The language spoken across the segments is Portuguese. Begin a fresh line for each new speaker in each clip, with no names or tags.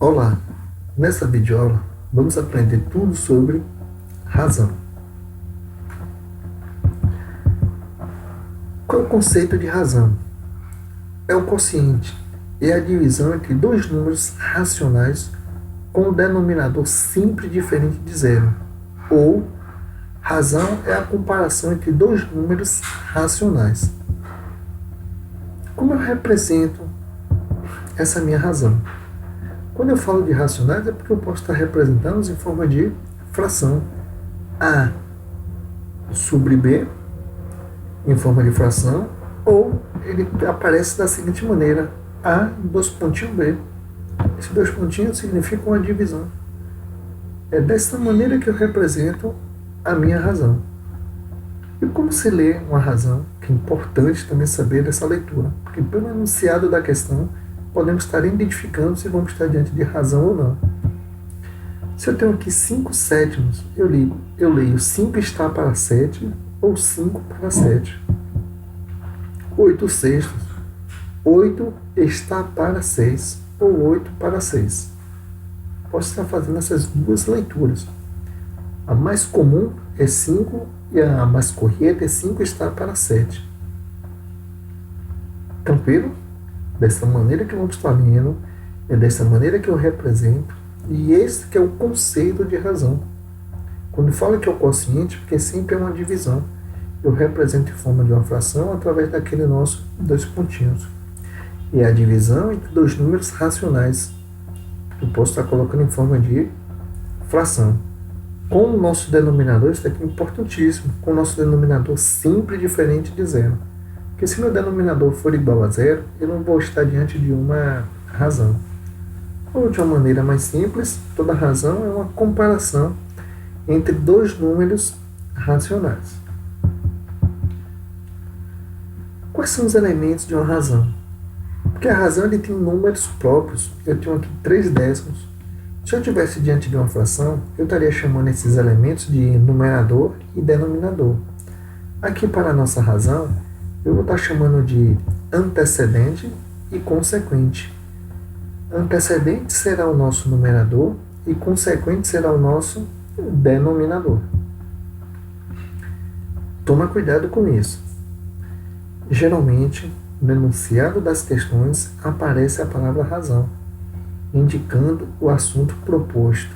Olá, nessa videoaula vamos aprender tudo sobre razão. Qual é o conceito de razão? É o quociente, é a divisão entre dois números racionais com o denominador sempre diferente de zero. Ou, razão é a comparação entre dois números racionais. Como eu represento essa minha razão? Quando eu falo de racionais é porque eu posso estar representando-os em forma de fração. A sobre B em forma de fração, ou ele aparece da seguinte maneira: A dois pontinhos B. Esses dois pontinhos significam a divisão. É dessa maneira que eu represento a minha razão. E como se lê uma razão, que é importante também saber dessa leitura, porque pelo enunciado da questão podemos estar identificando se vamos estar diante de razão ou não. Se eu tenho aqui 5 sétimos, eu leio 5 está para 7 ou 5 para 7. 8 sextos, 8 está para 6 ou 8 para 6. Posso estar fazendo essas duas leituras. A mais comum é 5 e a mais correta é 5 está para 7. Tranquilo? Dessa maneira que eu estou lendo, é dessa maneira que eu represento, e esse que é o conceito de razão. Quando falo que é o quociente, porque sempre é uma divisão. Eu represento em forma de uma fração através daquele nosso dois pontinhos. E a divisão entre dois números racionais. Eu posso estar colocando em forma de fração. Com o nosso denominador, isso aqui é importantíssimo, com o nosso denominador sempre diferente de zero. Porque se meu denominador for igual a zero, eu não vou estar diante de uma razão. Ou de uma maneira mais simples, toda razão é uma comparação entre dois números racionais. Quais são os elementos de uma razão? Porque a razão ele tem números próprios. Eu tenho aqui 3 décimos. Se eu estivesse diante de uma fração, eu estaria chamando esses elementos de numerador e denominador. Aqui para a nossa razão, eu vou estar chamando de antecedente e consequente. Antecedente será o nosso numerador e consequente será o nosso denominador. Toma cuidado com isso. Geralmente, no enunciado das questões aparece a palavra razão, indicando o assunto proposto.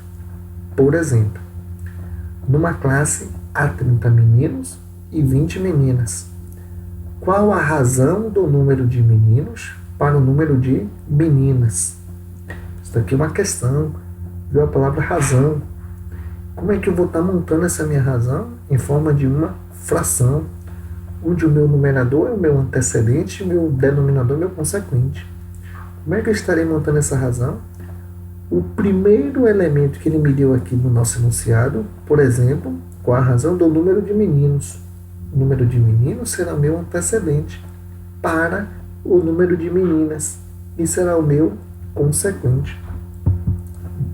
Por exemplo, numa classe há 30 meninos e 20 meninas. Qual a razão do número de meninos para o número de meninas? Isso aqui é uma questão, viu a palavra razão. Como é que eu vou estar montando essa minha razão? Em forma de uma fração, onde o meu numerador é o meu antecedente e o meu denominador é o meu consequente. Como é que eu estarei montando essa razão? O primeiro elemento que ele me deu aqui no nosso enunciado, por exemplo, qual a razão do número de meninos? O número de meninos será o meu antecedente para o número de meninas e será o meu consequente.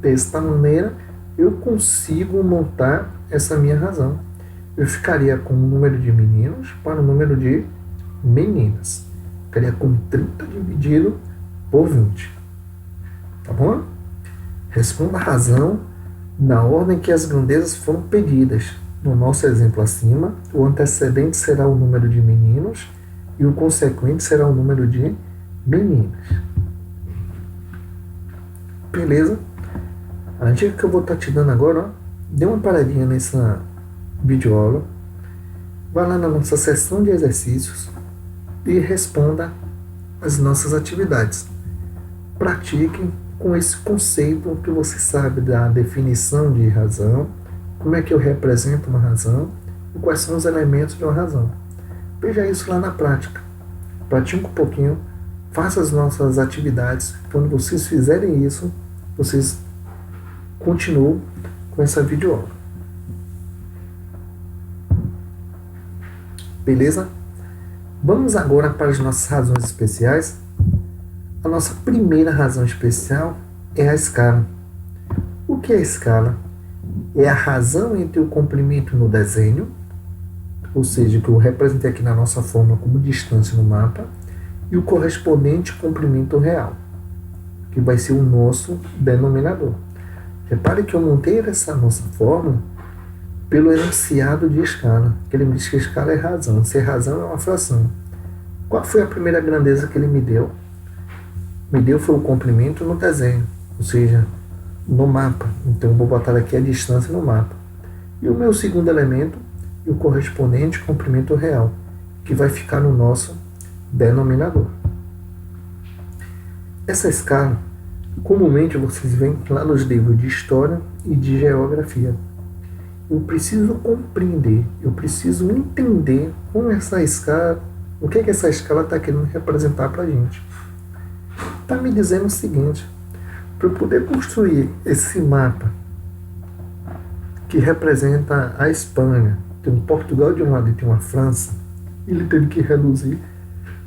Desta maneira, eu consigo montar essa minha razão. Eu ficaria com o número de meninos para o número de meninas. Ficaria com 30 dividido por 20. Tá bom? Responda a razão na ordem que as grandezas foram pedidas. No nosso exemplo acima, o antecedente será o número de meninos e o consequente será o número de meninas. Beleza? A dica que eu vou estar te dando agora, ó, dê uma paradinha nessa videoaula, vá lá na nossa seção de exercícios e responda as nossas atividades. Pratique com esse conceito que você sabe da definição de razão, como é que eu represento uma razão e quais são os elementos de uma razão. Veja isso lá na prática. Pratique um pouquinho, faça as nossas atividades. Quando vocês fizerem isso, vocês continuam com essa videoaula. Beleza? Vamos agora para as nossas razões especiais. A nossa primeira razão especial é a escala. O que é a escala? É a razão entre o comprimento no desenho, ou seja, que eu representei aqui na nossa fórmula como distância no mapa, e o correspondente comprimento real. que vai ser o nosso denominador. Repare que eu montei essa nossa fórmula pelo enunciado de escala, que ele me diz que a escala é razão. Se razão é uma fração. Qual foi a primeira grandeza que ele me deu? Me deu foi o comprimento no desenho, ou seja, no mapa. Então eu vou botar aqui a distância no mapa. E o meu segundo elemento e o correspondente comprimento real, que vai ficar no nosso denominador. Essa escala, comumente vocês veem lá nos livros de história e de geografia. Eu preciso compreender, eu preciso entender como essa escala, o que essa escala está querendo representar para a gente. Está me dizendo o seguinte: para eu poder construir esse mapa que representa a Espanha, tem um Portugal de um lado e tem uma França, ele teve que reduzir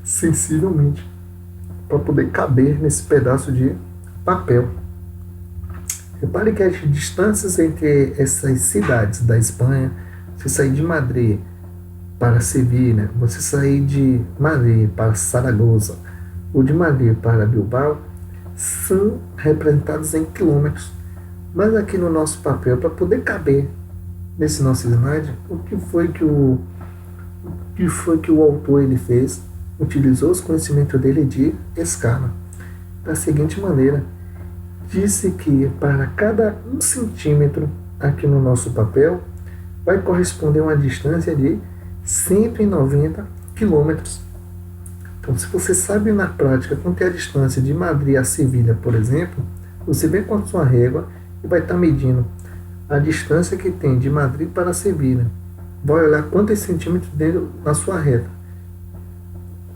sensivelmente para poder caber nesse pedaço de papel. Repare que as distâncias entre essas cidades da Espanha, você sair de Madrid para Sevilha, você sair de Madrid para Saragoça, ou de Madrid para Bilbao, são representados em quilômetros. Mas aqui no nosso papel, para poder caber nesse nosso slide, o que foi que o autor ele fez? Utilizou os conhecimentos dele de escala. Da seguinte maneira: disse que para cada 1 centímetro aqui no nosso papel vai corresponder a uma distância de 190 quilômetros. Então, se você sabe na prática quanto é a distância de Madrid a Sevilha, por exemplo, você vem com a sua régua e vai estar medindo a distância que tem de Madrid para Sevilha. Vai olhar quantos centímetros deu na sua reta.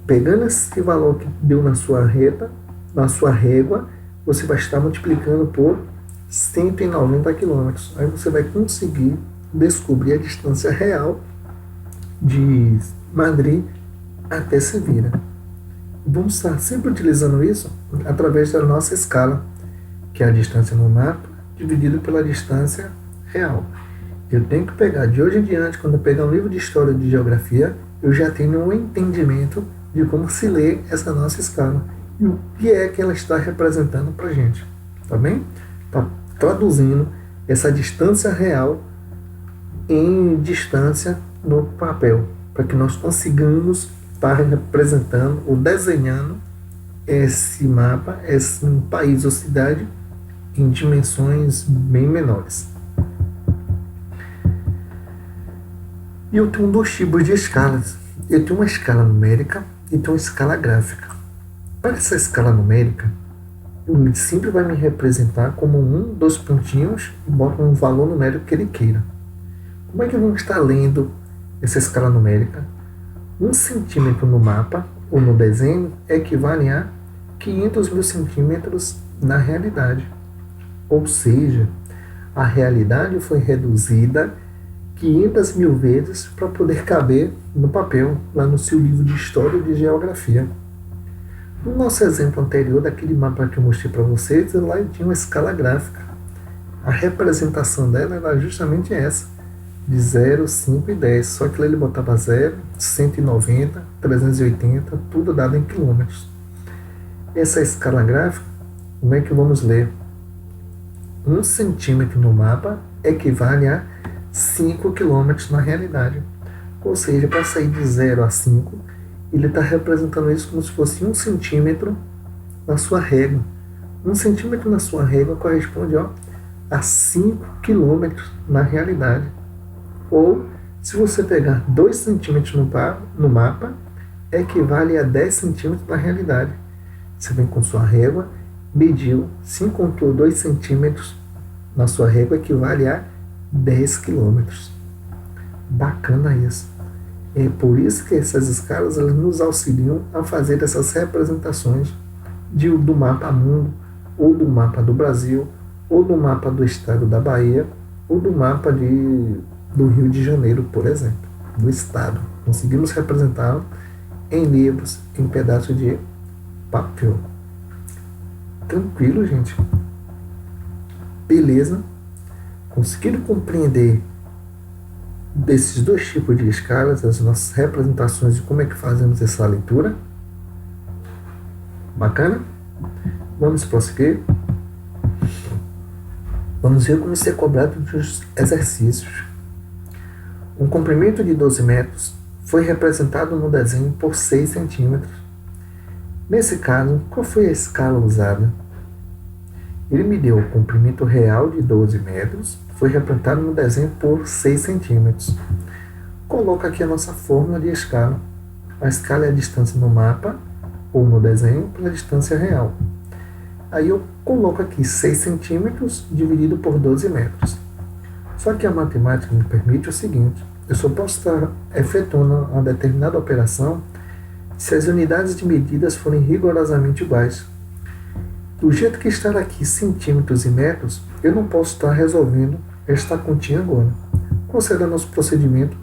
Pegando esse valor que deu na sua reta, na sua régua, você vai estar multiplicando por 190 quilômetros. Aí você vai conseguir descobrir a distância real de Madrid até Sevilha. Vamos estar sempre utilizando isso através da nossa escala, que é a distância no mapa dividido pela distância real. Eu tenho que pegar, de hoje em diante, quando eu pegar um livro de história ou de geografia, eu já tenho um entendimento de como se lê essa nossa escala e o que é que ela está representando para a gente, tá bem? Tá traduzindo essa distância real em distância no papel, para que nós consigamos estar representando ou desenhando esse mapa, esse país ou cidade em dimensões bem menores. E eu tenho 2 tipos de escalas. Eu tenho uma escala numérica e tenho uma escala gráfica. Para essa escala numérica, ele sempre vai me representar como 2 pontinhos e bota um valor numérico que ele queira. Como é que vamos estar lendo essa escala numérica? 1 centímetro no mapa ou no desenho equivale a 500 mil centímetros na realidade. Ou seja, a realidade foi reduzida 500 mil vezes para poder caber no papel, lá no seu livro de história e de geografia. No nosso exemplo anterior, daquele mapa que eu mostrei para vocês, lá tinha uma escala gráfica. A representação dela era justamente essa, de 0, 5 e 10. Só que lá ele botava 0, 190, 380, tudo dado em quilômetros. Essa escala gráfica, como é que vamos ler? 1 centímetro no mapa equivale a 5 quilômetros na realidade. Ou seja, para sair de 0 a 5, ele está representando isso como se fosse 1 centímetro na sua régua. 1 centímetro na sua régua corresponde a 5 quilômetros na realidade. Ou, se você pegar 2 centímetros no mapa, equivale a 10 centímetros na realidade. Você vem com sua régua, mediu, se encontrou 2 centímetros na sua régua, equivale a 10 quilômetros. Bacana isso. É por isso que essas escalas elas nos auxiliam a fazer essas representações do mapa mundo, ou do mapa do Brasil, ou do mapa do estado da Bahia, ou do mapa do Rio de Janeiro, por exemplo, do estado. Conseguimos representá-lo em livros, em pedaços de papel. Tranquilo, gente? Beleza? Conseguiram compreender desses 2 tipos de escalas, as nossas representações de como é que fazemos essa leitura? Bacana? Vamos prosseguir? Vamos ver como isso é cobrado dos exercícios. Um comprimento de 12 metros foi representado no desenho por 6 centímetros. Nesse caso, qual foi a escala usada? Ele me deu o comprimento real de 12 metros, foi representado no desenho por 6 centímetros. Coloca aqui a nossa fórmula de escala. A escala é a distância no mapa ou no desenho pela distância real. Aí eu coloco aqui 6 centímetros dividido por 12 metros. Só que a matemática me permite o seguinte: eu só posso estar efetuando uma determinada operação se as unidades de medidas forem rigorosamente iguais. Do jeito que está aqui centímetros e metros, eu não posso estar resolvendo esta continha agora. Qual será o nosso procedimento?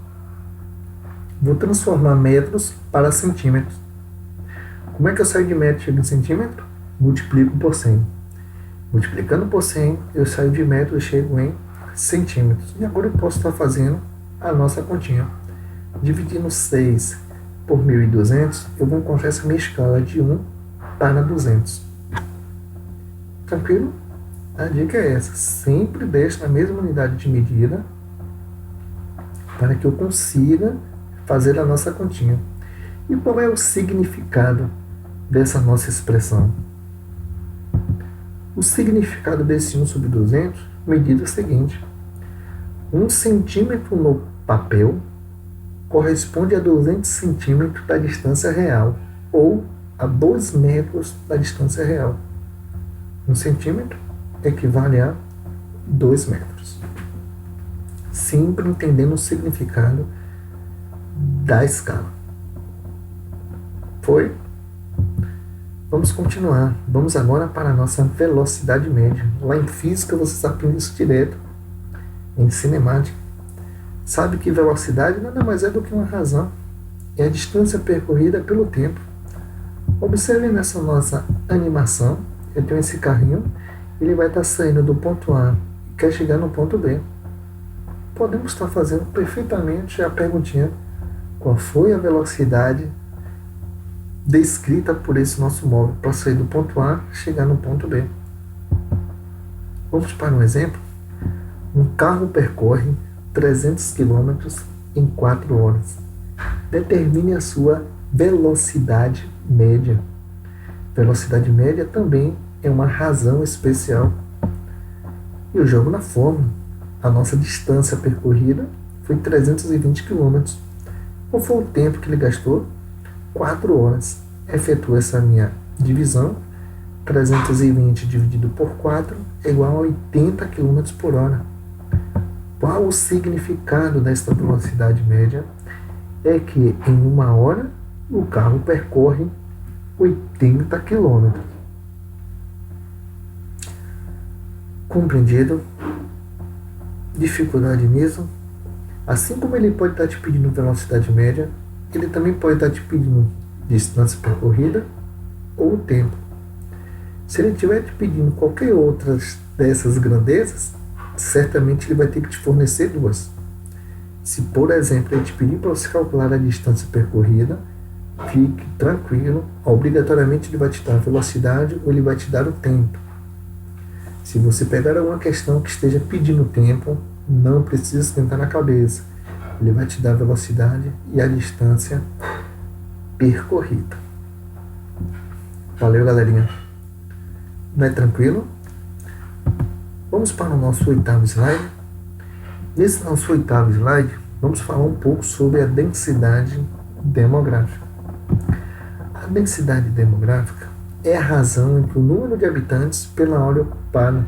Vou transformar metros para centímetros. Como é que eu saio de metro e chego em centímetro? Multiplico por 100. Multiplicando por 100, eu saio de metro e chego em centímetros. E agora eu posso estar fazendo a nossa continha. Dividindo 6 por 1.200, eu vou encontrar essa minha escala de 1 para 200. Tranquilo? A dica é essa. Sempre deixe na mesma unidade de medida para que eu consiga fazer a nossa continha. E qual é o significado dessa nossa expressão? O significado desse 1 sobre 200 medida o seguinte: 1 centímetro no papel corresponde a 200 centímetros da distância real, ou a 2 metros da distância real. 1 centímetro equivale a 2 metros. Sempre entendendo o significado da escala. Foi? Vamos continuar. Vamos agora para a nossa velocidade média. Lá em física vocês aprendem isso direto. Em cinemática. Sabe que velocidade nada mais é do que uma razão. É a distância percorrida pelo tempo. Observe nessa nossa animação. Eu tenho esse carrinho. Ele vai estar saindo do ponto A e quer chegar no ponto B. Podemos estar fazendo perfeitamente a perguntinha: qual foi a velocidade descrita por esse nosso móvel para sair do ponto A e chegar no ponto B? Vamos para um exemplo. Um carro percorre 300 km em 4 horas. Determine a sua velocidade média. Velocidade média também é uma razão especial. E eu jogo na fórmula. A nossa distância percorrida foi 320 km. Qual foi o tempo que ele gastou? 4 horas. Efetuo essa minha divisão. 320 dividido por 4 é igual a 80 km por hora. Qual o significado desta velocidade média? É que em 1 hora o carro percorre 80 km. Compreendido? Dificuldade nisso? Assim como ele pode estar te pedindo velocidade média, ele também pode estar te pedindo distância percorrida ou tempo. Se ele estiver te pedindo qualquer outra dessas grandezas, certamente ele vai ter que te fornecer duas. Se, por exemplo, ele te pedir para você calcular a distância percorrida, fique tranquilo, obrigatoriamente ele vai te dar a velocidade ou ele vai te dar o tempo. Se você pegar alguma questão que esteja pedindo tempo, não precisa esquentar na cabeça. Ele vai te dar a velocidade e a distância percorrida. Valeu, galerinha. Não é tranquilo? Vamos para o nosso 8º slide. Nesse nosso 8º slide, vamos falar um pouco sobre a densidade demográfica. A densidade demográfica é a razão entre o número de habitantes pela área ocupada.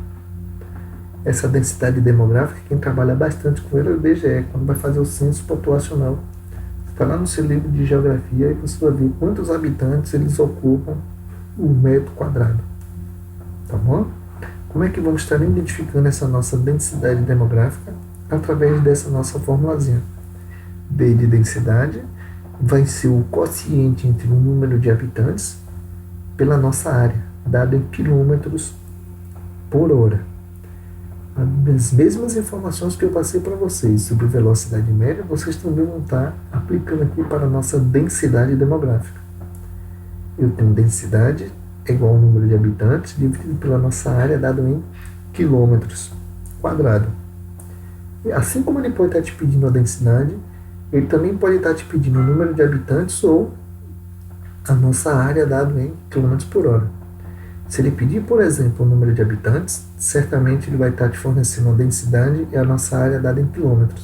Essa densidade demográfica, quem trabalha bastante com ela é o IBGE, quando vai fazer o censo populacional. Está lá no seu livro de geografia e você vai ver quantos habitantes eles ocupam o metro quadrado. Tá bom? Como é que vamos estar identificando essa nossa densidade demográfica? Através dessa nossa formulazinha. D de densidade vai ser o quociente entre o número de habitantes pela nossa área, dado em quilômetros por hora. As mesmas informações que eu passei para vocês sobre velocidade média, vocês também vão estar aplicando aqui para a nossa densidade demográfica. Eu tenho densidade é igual ao número de habitantes dividido pela nossa área dado em quilômetros quadrados. E assim como ele pode estar te pedindo a densidade, ele também pode estar te pedindo o número de habitantes ou a nossa área dado em quilômetros por hora. Se ele pedir, por exemplo, o número de habitantes, certamente ele vai estar te fornecendo a densidade e a nossa área dada em quilômetros.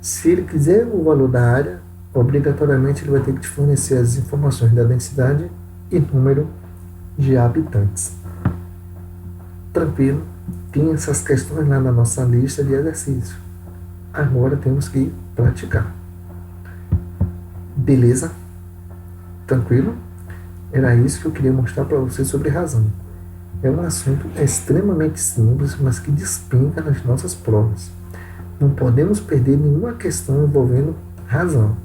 Se ele quiser o valor da área, obrigatoriamente ele vai ter que te fornecer as informações da densidade e número de habitantes. Tranquilo? Tem essas questões lá na nossa lista de exercícios. Agora temos que praticar. Beleza? Tranquilo? Era isso que eu queria mostrar para vocês sobre razão. É um assunto extremamente simples, mas que despenca nas nossas provas. Não podemos perder nenhuma questão envolvendo razão.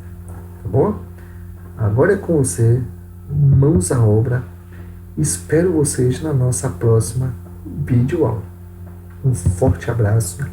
Tá bom? Agora é com você. Mãos à obra. Espero vocês na nossa próxima videoaula. Um forte abraço